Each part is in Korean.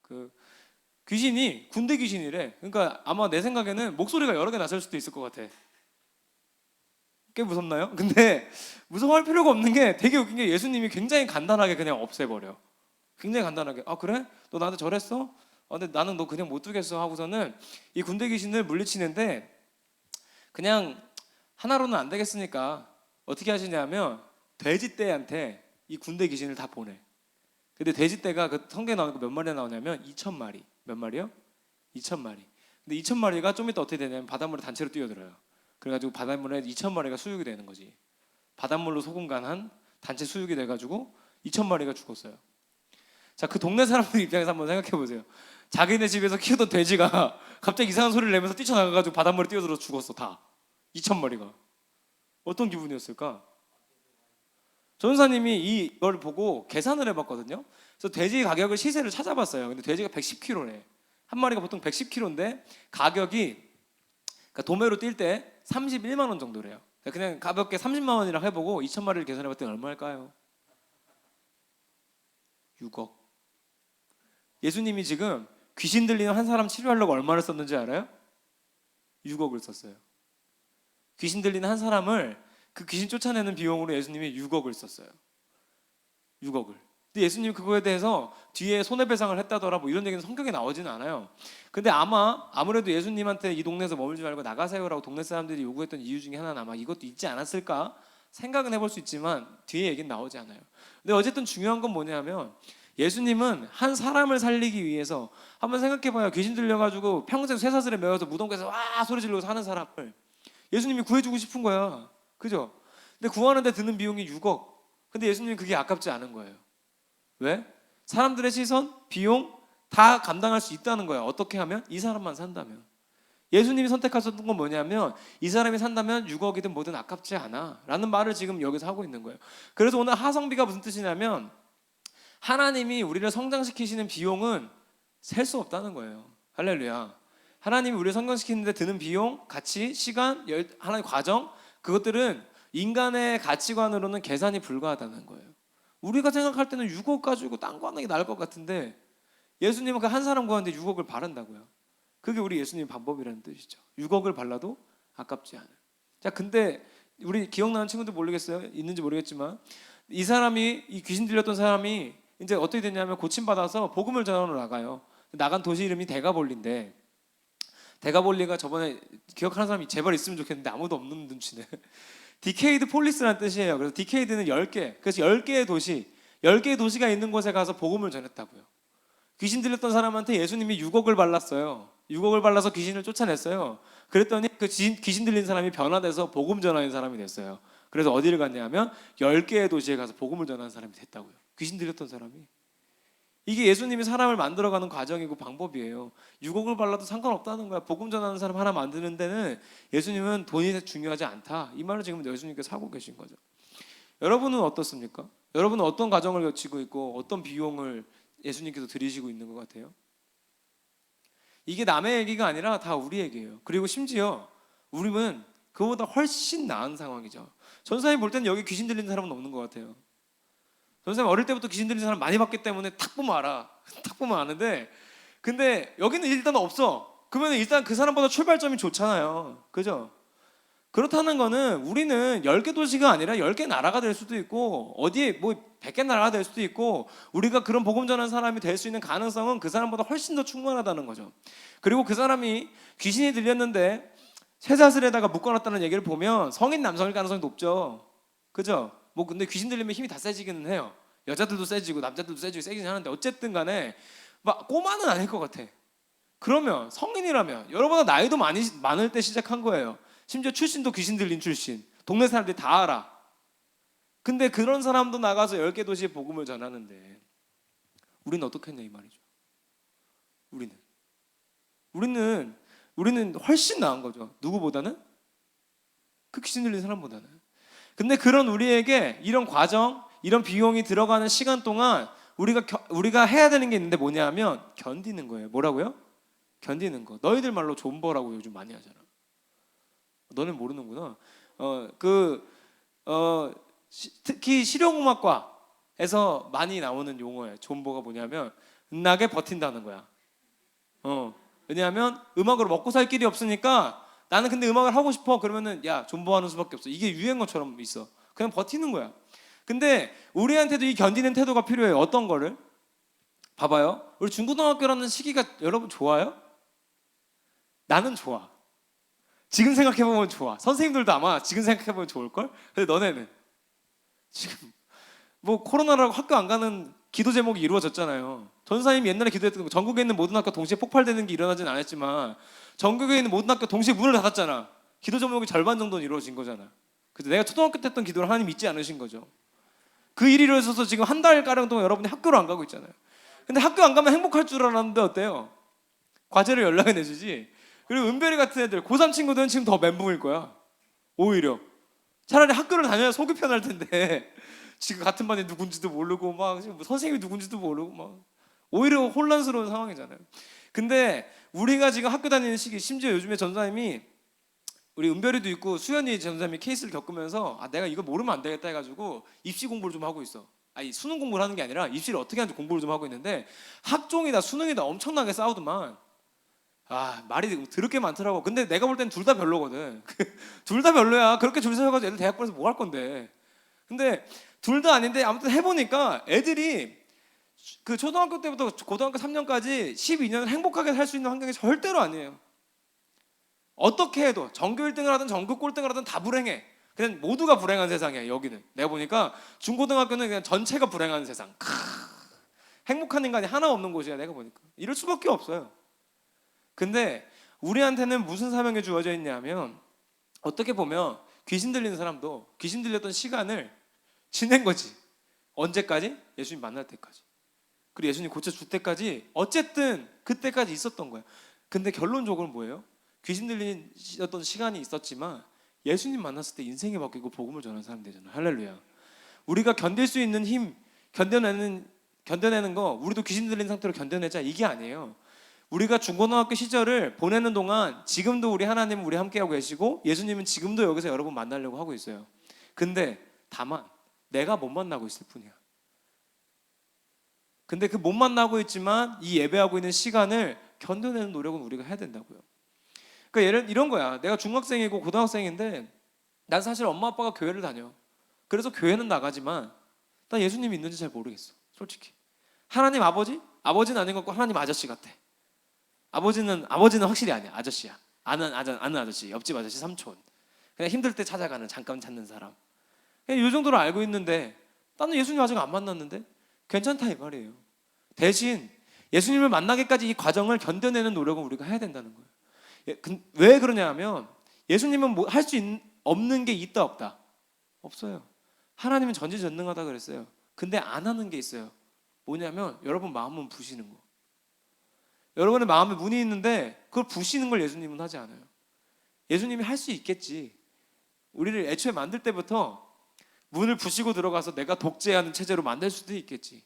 그 귀신이 군대 귀신이래. 그러니까 아마 내 생각에는 목소리가 여러 개 나설 수도 있을 것 같아. 꽤 무섭나요? 근데 무서워할 필요가 없는 게 되게 웃긴 게 예수님이 굉장히 간단하게 그냥 없애버려. 굉장히 간단하게. 아 그래? 너 나한테 저랬어? 근데 나는 너 그냥 못 두겠어 하고서는 이 군대 귀신을 물리치는데 그냥 하나로는 안 되겠으니까 어떻게 하시냐면 돼지떼한테 이 군대 귀신을 다 보내. 근데 돼지떼가 그 성경에 나오는 거 몇 마리나 나오냐면 2,000마리. 몇 마리요? 2,000마리. 근데 2,000마리가 좀 이따 어떻게 되냐면 바닷물에 단체로 뛰어들어요. 그래가지고 바닷물에 2,000마리가 수육이 되는 거지. 바닷물로 소금 간한 단체 수육이 돼가지고 2,000마리가 죽었어요. 자, 그 동네 사람들 입장에서 한번 생각해 보세요. 자기네 집에서 키우던 돼지가 갑자기 이상한 소리를 내면서 뛰쳐나가가지고 바닷물에 뛰어들어서 죽었어. 다 2,000마리가. 어떤 기분이었을까? 전사님이 이걸 보고 계산을 해봤거든요. 그래서 돼지 가격을 시세를 찾아봤어요. 근데 돼지가 110kg래. 한 마리가 보통 110kg인데 가격이 그러니까 도매로 뛸 때 31만 원 정도래요. 그냥 가볍게 30만 원이랑 해보고 2,000마리를 계산해봤더니 얼마일까요? 6억. 예수님이 지금 귀신 들리는 한 사람 치료하려고 얼마를 썼는지 알아요? 6억을 썼어요. 귀신 들리는 한 사람을 그 귀신 쫓아내는 비용으로 예수님이 6억을 썼어요. 6억을. 근데 예수님이 그거에 대해서 뒤에 손해배상을 했다더라 뭐 이런 얘기는 성경에 나오지는 않아요. 근데 아무래도 예수님한테 이 동네에서 머물지 말고 나가세요라고 동네 사람들이 요구했던 이유 중에 하나는 아마 이것도 있지 않았을까 생각은 해볼 수 있지만 뒤에 얘기는 나오지 않아요. 근데 어쨌든 중요한 건 뭐냐면 예수님은 한 사람을 살리기 위해서 한번 생각해봐요. 귀신 들려가지고 평생 쇠사슬에 매여서 무덤가에서 와 소리 지르고 사는 사람을 예수님이 구해주고 싶은 거야. 그죠? 근데 구하는데 드는 비용이 6억. 근데 예수님은 그게 아깝지 않은 거예요. 왜? 사람들의 시선, 비용 다 감당할 수 있다는 거야. 어떻게 하면? 이 사람만 산다면. 예수님이 선택하셨던 건 뭐냐면 이 사람이 산다면 6억이든 뭐든 아깝지 않아 라는 말을 지금 여기서 하고 있는 거예요. 그래서 오늘 하성비가 무슨 뜻이냐면 하나님이 우리를 성장시키시는 비용은 셀 수 없다는 거예요. 할렐루야. 하나님이 우리를 성장시키는데 드는 비용, 가치, 시간, 하나님의 과정 그것들은 인간의 가치관으로는 계산이 불가하다는 거예요. 우리가 생각할 때는 6억 가지고 딴 거 하는 게 나을 것 같은데 예수님은 그 한 사람 구하는데 6억을 바른다고요. 그게 우리 예수님 방법이라는 뜻이죠. 6억을 발라도 아깝지 않아요. 자, 근데 우리 기억나는 친구들 모르겠어요. 있는지 모르겠지만 이 사람이 이 귀신 들렸던 사람이 이제 어떻게 됐냐면 고침받아서 복음을 전하러 나가요. 나간 도시 이름이 데가볼리인데 데가볼리가 저번에 기억하는 사람이 제발 있으면 좋겠는데 아무도 없는 눈치네. 디케이드 폴리스라는 뜻이에요. 그래서 디케이드는 10개. 그래서 10개의 도시, 10개의 도시가 있는 곳에 가서 복음을 전했다고요. 귀신 들렸던 사람한테 예수님이 6억을 발랐어요. 6억을 발라서 귀신을 쫓아냈어요. 그랬더니 그 귀신 들린 사람이 변화돼서 복음 전하는 사람이 됐어요. 그래서 어디를 갔냐 하면 10개의 도시에 가서 복음을 전하는 사람이 됐다고요. 귀신 들렸던 사람이. 이게 예수님이 사람을 만들어가는 과정이고 방법이에요. 6억을 발라도 상관없다는 거야. 복음 전하는 사람 하나 만드는 데는 예수님은 돈이 중요하지 않다. 이 말을 지금 예수님께서 하고 계신 거죠. 여러분은 어떻습니까? 여러분은 어떤 과정을 거치고 있고 어떤 비용을 예수님께서 드리시고 있는 것 같아요? 이게 남의 얘기가 아니라 다 우리 얘기예요. 그리고 심지어 우리는 그보다 훨씬 나은 상황이죠. 전사님 볼 때는 여기 귀신 들리는 사람은 없는 것 같아요. 전사님 어릴 때부터 귀신 들리는 사람 많이 봤기 때문에 탁 보면 알아. 탁 보면 아는데 근데 여기는 일단 없어. 그러면 일단 그 사람보다 출발점이 좋잖아요. 그죠? 그렇다는 거는 우리는 10개 도시가 아니라 10개 나라가 될 수도 있고 어디에 뭐 100개 나라가 될 수도 있고 우리가 그런 복음 전하는 사람이 될 수 있는 가능성은 그 사람보다 훨씬 더 충분하다는 거죠. 그리고 그 사람이 귀신이 들렸는데 쇠사슬에다가 묶어놨다는 얘기를 보면 성인 남성일 가능성이 높죠. 그죠? 뭐 근데 귀신 들리면 힘이 다 세지기는 해요. 여자들도 세지고 남자들도 세지고 세지긴 하는데 어쨌든 간에 막 꼬마는 아닐 것 같아. 그러면 성인이라면 여러분보다 나이도 많을 때 시작한 거예요. 심지어 출신도 귀신 들린 출신. 동네 사람들이 다 알아. 근데 그런 사람도 나가서 10개 도시에 복음을 전하는데 우리는 어떻게 했냐 이 말이죠. 우리는 훨씬 나은 거죠. 누구보다는? 그 귀신 들린 사람보다는. 근데 그런 우리에게 이런 과정, 이런 비용이 들어가는 시간 동안 우리가 해야 되는 게 있는데 뭐냐 하면 견디는 거예요. 뭐라고요? 견디는 거. 너희들 말로 존버라고 요즘 많이 하잖아. 너는 모르는구나. 특히 실용음악과에서 많이 나오는 용어예요. 존버가 뭐냐면 나게 버틴다는 거야. 왜냐하면 음악으로 먹고 살 길이 없으니까 나는 근데 음악을 하고 싶어. 그러면은 야, 존버하는 수밖에 없어. 이게 유행어처럼 있어. 그냥 버티는 거야. 근데 우리한테도 이 견디는 태도가 필요해요. 어떤 거를? 봐봐요. 우리 중고등학교라는 시기가 여러분 좋아요? 나는 좋아. 지금 생각해보면 좋아. 선생님들도 아마 지금 생각해보면 좋을걸? 근데 너네는 지금 뭐 코로나라고 학교 안 가는 기도 제목이 이루어졌잖아요. 전사님이 옛날에 기도했던 거, 전국에 있는 모든 학교 동시에 폭발되는 게 일어나진 않았지만 전국에 있는 모든 학교 동시에 문을 닫았잖아. 기도 제목이 절반 정도는 이루어진 거잖아. 그래서 내가 초등학교 때 했던 기도를 하나님 잊지 않으신 거죠. 그 일이 이루어져서 지금 한 달가량 동안 여러분이 학교를 안 가고 있잖아요. 근데 학교 안 가면 행복할 줄 알았는데 어때요? 과제를 연락해 내주지. 그리고 은별이 같은 애들 고3 친구들은 지금 더 멘붕일 거야. 오히려 차라리 학교를 다녀야 속이 편할 텐데 지금 같은 반에 누군지도 모르고 막 지금 선생님이 누군지도 모르고 막 오히려 혼란스러운 상황이잖아요. 근데 우리가 지금 학교 다니는 시기, 심지어 요즘에 전사님이 우리 은별이도 있고 수연이 전사님이 케이스를 겪으면서 내가 이거 모르면 안 되겠다 해가지고 입시 공부를 좀 하고 있어. 아니 수능 공부를 하는 게 아니라 입시를 어떻게 하는지 공부를 좀 하고 있는데 학종이다 수능이다 엄청나게 싸우더만. 말이 더럽게 많더라고. 근데 내가 볼 땐 둘 다 별로거든. 둘 다 별로야. 그렇게 줄 서가지고 애들 대학 보내서 뭐 할 건데. 근데 둘 다 아닌데 아무튼 해보니까 애들이 그 초등학교 때부터 고등학교 3년까지 12년을 행복하게 살 수 있는 환경이 절대로 아니에요. 어떻게 해도 전교 1등을 하든 전교 꼴등을 하든 다 불행해. 그냥 모두가 불행한 세상이야. 여기는 내가 보니까 중고등학교는 그냥 전체가 불행한 세상. 행복한 인간이 하나 없는 곳이야. 내가 보니까 이럴 수밖에 없어요. 근데 우리한테는 무슨 사명이 주어져 있냐면 어떻게 보면 귀신 들리는 사람도 귀신 들렸던 시간을 지낸 거지. 언제까지? 예수님 만날 때까지. 그리고 예수님 고쳐줄 때까지 어쨌든 그때까지 있었던 거야. 근데 결론적으로 뭐예요? 귀신 들리던 시간이 있었지만 예수님 만났을 때 인생이 바뀌고 복음을 전하는 사람이 되잖아. 할렐루야. 우리가 견딜 수 있는 힘, 견뎌내는 거 우리도 귀신 들린 상태로 견뎌내자 이게 아니에요. 우리가 중고등학교 시절을 보내는 동안 지금도 우리 하나님은 우리 함께하고 계시고 예수님은 지금도 여기서 여러분 만나려고 하고 있어요. 근데 다만 내가 못 만나고 있을 뿐이야. 근데 그 못 만나고 있지만 이 예배하고 있는 시간을 견뎌내는 노력은 우리가 해야 된다고요. 그러니까 이런 거야. 내가 중학생이고 고등학생인데 난 사실 엄마 아빠가 교회를 다녀. 그래서 교회는 나가지만 난 예수님이 있는지 잘 모르겠어. 솔직히. 하나님 아버지? 아버지는 아닌 것 같고 하나님 아저씨 같아. 아버지는 확실히 아니야. 아저씨야. 아는 아저씨, 옆집 아저씨, 삼촌. 그냥 힘들 때 찾아가는, 잠깐 찾는 사람. 그냥 이 정도로 알고 있는데 나는 예수님 아직 안 만났는데 괜찮다 이 말이에요. 대신 예수님을 만나기까지 이 과정을 견뎌내는 노력은 우리가 해야 된다는 거예요. 왜 그러냐 하면 예수님은 뭐 할 수 없는 게 있다 없다? 없어요. 하나님은 전지전능하다 그랬어요. 근데 안 하는 게 있어요. 뭐냐면 여러분 마음은 부시는 거. 여러분의 마음에 문이 있는데 그걸 부시는 걸 예수님은 하지 않아요. 예수님이 할 수 있겠지. 우리를 애초에 만들 때부터 문을 부시고 들어가서 내가 독재하는 체제로 만들 수도 있겠지.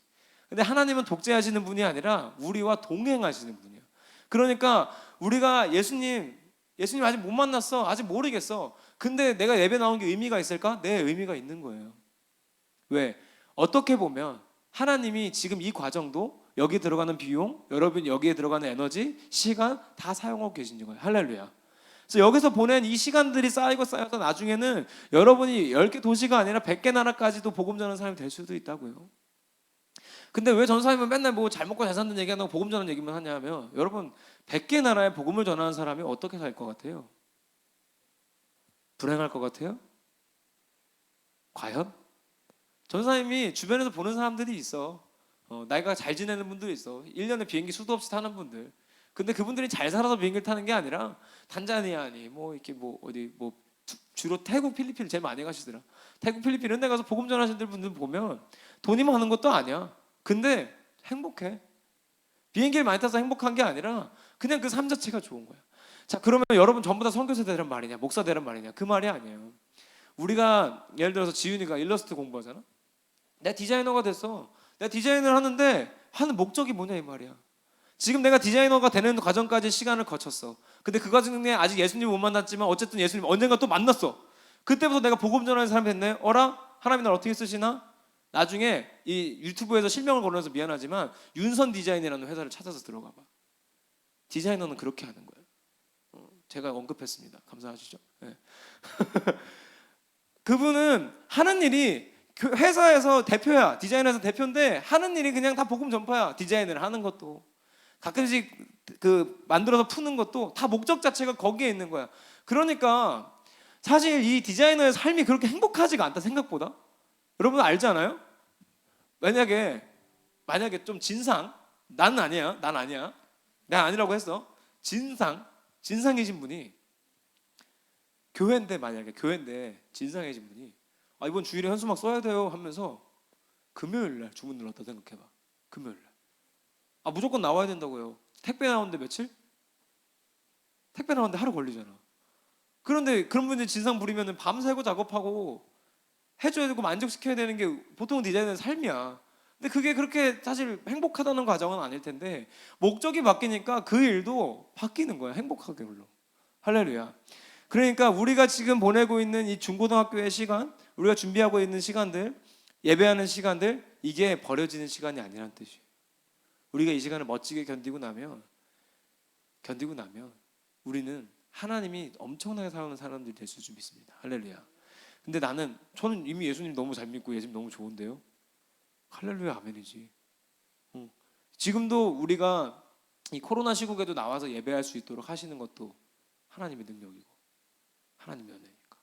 근데 하나님은 독재하시는 분이 아니라 우리와 동행하시는 분이에요. 그러니까 우리가 예수님 아직 못 만났어. 아직 모르겠어. 근데 내가 예배 나온 게 의미가 있을까? 네, 의미가 있는 거예요. 왜? 어떻게 보면 하나님이 지금 이 과정도 여기 들어가는 비용, 여러분 여기에 들어가는 에너지, 시간 다 사용하고 계신 거예요. 할렐루야. 그래서 여기서 보낸 이 시간들이 쌓여서 나중에는 여러분이 10개 도시가 아니라 100개 나라까지도 복음 전하는 사람이 될 수도 있다고요. 근데 왜 전사님은 맨날 뭐 잘 먹고 잘 산다는 얘기하고 복음 전하는 얘기만 하냐면 여러분 100개 나라에 복음을 전하는 사람이 어떻게 살 것 같아요? 불행할 것 같아요? 과연? 전사님이 주변에서 보는 사람들이 있어. 나이가 잘 지내는 분들이 있어. 1년에 비행기 수도 없이 타는 분들. 근데 그분들이 잘 살아서 비행기를 타는 게 아니라 탄자니아니 뭐 이렇게 뭐 어디 뭐 주로 태국 필리핀을 제일 많이 가시더라. 태국 필리핀 이런 데 가서 복음 전하시는 분들 보면 돈이 많은 것도 아니야. 근데 행복해. 비행기를 많이 타서 행복한 게 아니라 그냥 그 삶 자체가 좋은 거야. 자, 그러면 여러분 전부 다 선교사 되란 말이냐 목사 되란 말이냐 그 말이 아니에요. 우리가 예를 들어서 지윤이가 일러스트 공부하잖아. 내가 디자이너가 됐어. 내가 디자인을 하는데 하는 목적이 뭐냐 이 말이야. 지금 내가 디자이너가 되는 과정까지 시간을 거쳤어. 근데 그 과정에 아직 예수님 못 만났지만 어쨌든 예수님 언젠가 또 만났어. 그때부터 내가 복음 전하는 사람이 됐네. 어라? 하나님이 날 어떻게 쓰시나? 나중에 이 유튜브에서 실명을 거론해서 미안하지만 윤선 디자인이라는 회사를 찾아서 들어가 봐. 디자이너는 그렇게 하는 거예요. 제가 언급했습니다. 감사하시죠? 네. 그분은 하는 일이 그 회사에서 대표야, 디자이너에서 대표인데 하는 일이 그냥 다 복음 전파야. 디자인을 하는 것도 가끔씩 그 만들어서 푸는 것도 다 목적 자체가 거기에 있는 거야. 그러니까 사실 이 디자이너의 삶이 그렇게 행복하지가 않다 생각보다. 여러분 알잖아요? 만약에 좀 진상, 난 아니야, 내가 아니라고 했어. 진상이신 분이 교회인데 진상이신 분이 이번 주일에 현수막 써야 돼요 하면서 금요일날 주문 들었다 생각해봐. 금요일날 무조건 나와야 된다고요. 택배 나오는데 며칠? 택배 나오는데 하루 걸리잖아. 그런데 그런 분들 진상 부리면 밤새고 작업하고 해줘야 되고 만족시켜야 되는 게 보통 디자이너의 삶이야. 근데 그게 그렇게 사실 행복하다는 과정은 아닐 텐데 목적이 바뀌니까 그 일도 바뀌는 거야. 행복하게 물론. 할렐루야. 그러니까 우리가 지금 보내고 있는 이 중고등학교의 시간, 우리가 준비하고 있는 시간들, 예배하는 시간들, 이게 버려지는 시간이 아니라는 뜻이에요. 우리가 이 시간을 멋지게 견디고 나면 우리는 하나님이 엄청나게 사랑하는 사람들이 될 수 믿습니다. 할렐루야. 근데 저는 이미 예수님 너무 잘 믿고 예수님 너무 좋은데요. 할렐루야 아멘이지. 지금도 우리가 이 코로나 시국에도 나와서 예배할 수 있도록 하시는 것도 하나님의 능력이고 하나님의 은혜니까.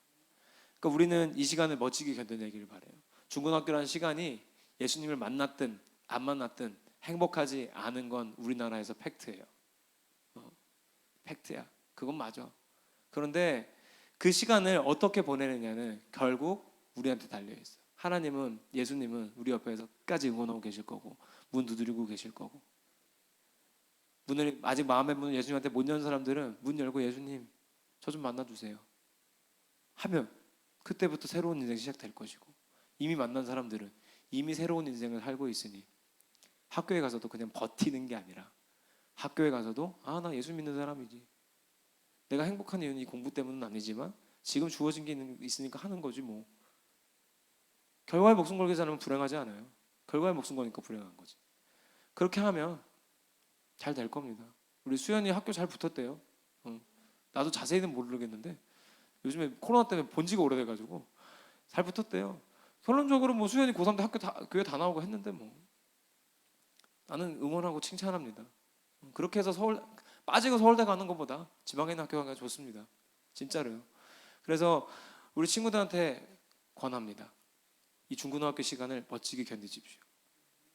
그러니까 우리는 이 시간을 멋지게 견뎌내기를 바래요. 중고등학교라는 시간이 예수님을 만났든 안 만났든 행복하지 않은 건 우리나라에서 팩트예요. 팩트야. 그건 맞아. 그런데 그 시간을 어떻게 보내느냐는 결국 우리한테 달려있어. 하나님은, 예수님은 우리 옆에서 끝까지 응원하고 계실 거고 문 두드리고 계실 거고, 문을 아직 마음의 문을 예수님한테 못 연 사람들은 문 열고 예수님 저 좀 만나주세요 하면 그때부터 새로운 인생이 시작될 것이고, 이미 만난 사람들은 이미 새로운 인생을 살고 있으니 학교에 가서도 그냥 버티는 게 아니라 학교에 가서도 나 예수 믿는 사람이지, 내가 행복한 이유는 이 공부 때문은 아니지만 지금 주어진 게 있으니까 하는 거지 뭐. 결과에 목숨 걸게 사는 불행하지 않아요. 결과에 목숨 거니까 불행한 거지. 그렇게 하면 잘 될 겁니다. 우리 수연이 학교 잘 붙었대요. 나도 자세히는 모르겠는데 요즘에 코로나 때문에 본 지가 오래돼가지고 잘 붙었대요. 결론적으로 뭐 수연이 고3 때 교회 다 나오고 했는데 뭐 나는 응원하고 칭찬합니다. 그렇게 해서 빠지고 서울대 가는 것보다 지방에 있는 학교 가기가 좋습니다. 진짜로요. 그래서 우리 친구들한테 권합니다. 이 중고등학교 시간을 멋지게 견디십시오.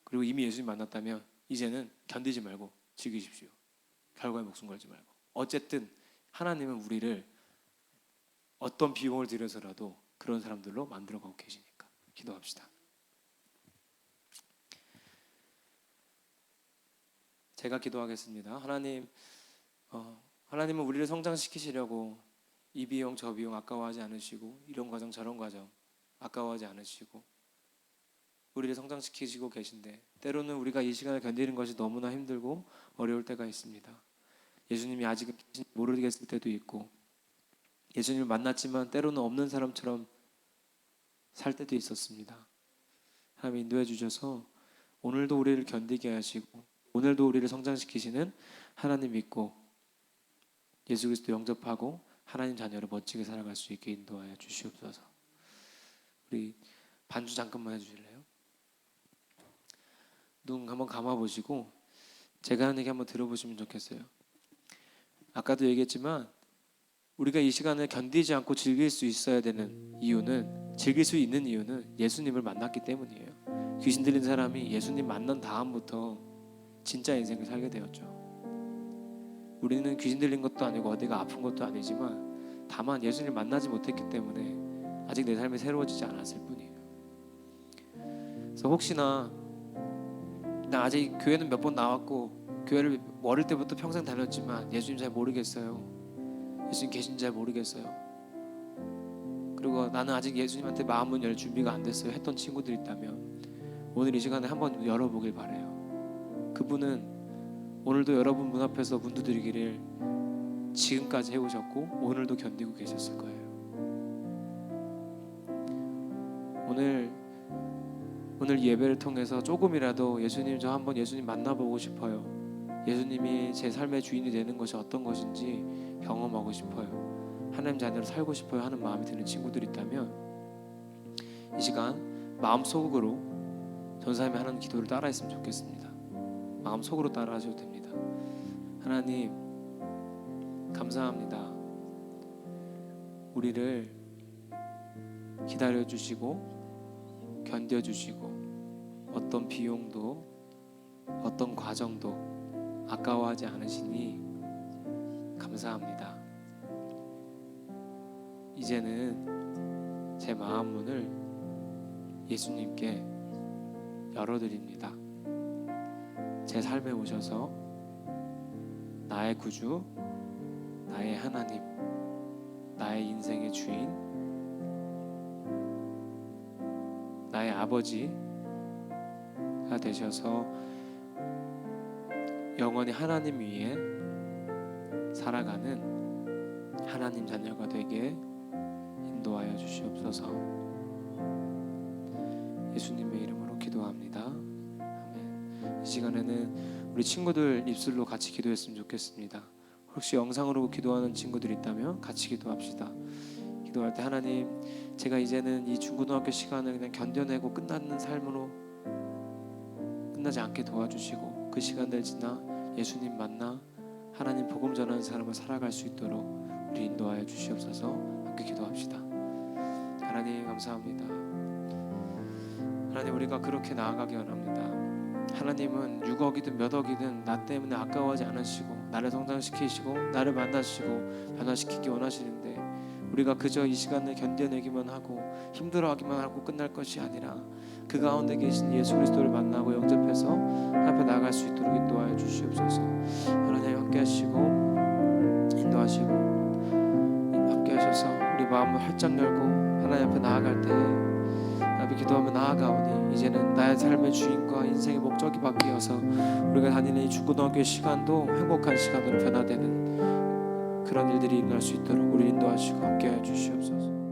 그리고 이미 예수님 만났다면 이제는 견디지 말고 즐기십시오. 결과에 목숨 걸지 말고. 어쨌든 하나님은 우리를 어떤 비용을 들여서라도 그런 사람들로 만들어가고 계시니까 기도합시다. 제가 기도하겠습니다. 하나님은 우리를 성장시키시려고 이 비용 저 비용 아까워하지 않으시고 이런 과정 저런 과정 아까워하지 않으시고 우리를 성장시키시고 계신데, 때로는 우리가 이 시간을 견디는 것이 너무나 힘들고 어려울 때가 있습니다. 예수님이 아직 모르겠을 때도 있고 예수님을 만났지만 때로는 없는 사람처럼 살 때도 있었습니다. 하나님 인도해 주셔서 오늘도 우리를 견디게 하시고 오늘도 우리를 성장시키시는 하나님 믿고 예수 그리스도 영접하고 하나님 자녀를 멋지게 살아갈 수 있게 인도하여 주시옵소서. 우리 반주 잠깐만 해주실래요? 눈 한번 감아보시고 제가 하는 얘기 한번 들어보시면 좋겠어요. 아까도 얘기했지만 우리가 이 시간을 견디지 않고 즐길 수 있는 이유는 예수님을 만났기 때문이에요. 귀신 들린 사람이 예수님 만난 다음부터 진짜 인생을 살게 되었죠. 우리는 귀신 들린 것도 아니고 어디가 아픈 것도 아니지만 다만 예수님을 만나지 못했기 때문에 아직 내 삶이 새로워지지 않았을 뿐이에요. 그래서 혹시나 나 아직 교회는 몇 번 나왔고 교회를 어릴 때부터 평생 다녔지만 예수님 잘 모르겠어요. 예수님 계신지 잘 모르겠어요. 그리고 나는 아직 예수님한테 마음을 열 준비가 안 됐어요 했던 친구들 있다면 오늘 이 시간에 한번 열어보길 바라요. 그분은 오늘도 여러분 문 앞에서 문 두드리기를 지금까지 해오셨고 오늘도 견디고 계셨을 거예요. 오늘 오늘 예배를 통해서 조금이라도 예수님, 저 한번 예수님 만나보고 싶어요. 예수님이 제 삶의 주인이 되는 것이 어떤 것인지 경험하고 싶어요. 하나님 자녀로 살고 싶어요 하는 마음이 드는 친구들이 있다면 이 시간 마음속으로 전사님이 하는 기도를 따라했으면 좋겠습니다. 마음속으로 따라하셔도 됩니다. 하나님 감사합니다. 우리를 기다려주시고 견뎌주시고 어떤 비용도 어떤 과정도 아까워하지 않으시니 감사합니다. 이제는 제 마음 문을 예수님께 열어드립니다. 제 삶에 오셔서 나의 구주, 나의 하나님, 나의 인생의 주인, 나의 아버지가 되셔서 영원히 하나님 위에 살아가는 하나님 자녀가 되게 인도하여 주시옵소서. 예수님의 이름으로 기도합니다. 아멘. 이 시간에는 우리 친구들 입술로 같이 기도했으면 좋겠습니다. 혹시 영상으로 기도하는 친구들이 있다면 같이 기도합시다. 기도할 때 하나님, 제가 이제는 이 중고등학교 시간을 그냥 견뎌내고 끝나는 삶으로 끝나지 않게 도와주시고 그 시간들 지나 예수님 만나 하나님 복음 전하는 삶을 살아갈 수 있도록 우리 인도하여 주시옵소서. 함께 기도합시다. 하나님 감사합니다. 하나님 우리가 그렇게 나아가기 원합니다. 하나님은 6억이든 몇 억이든 나 때문에 아까워하지 않으시고 나를 성장시키시고 나를 만나시고 변화시키기 원하시는데 우리가 그저 이 시간을 견뎌내기만 하고 힘들어하기만 하고 끝날 것이 아니라 그 가운데 계신 예수 그리스도를 만나고 영접해서 앞에 나아갈 수 있도록 인도하여 주시옵소서. 하나님 함께 하시고 인도하시고 함께 하셔서 우리 마음을 활짝 열고 하나님 앞에 나아갈 때에 앞에 기도하며 나아가오니 이제는 나의 삶의 주인과 인생의 목적이 바뀌어서 우리가 다니는 이 중고등학교 시간도 행복한 시간으로 변화되는 그런 일들이 일어날 수 있도록 우리 인도하시고 함께해 주시옵소서.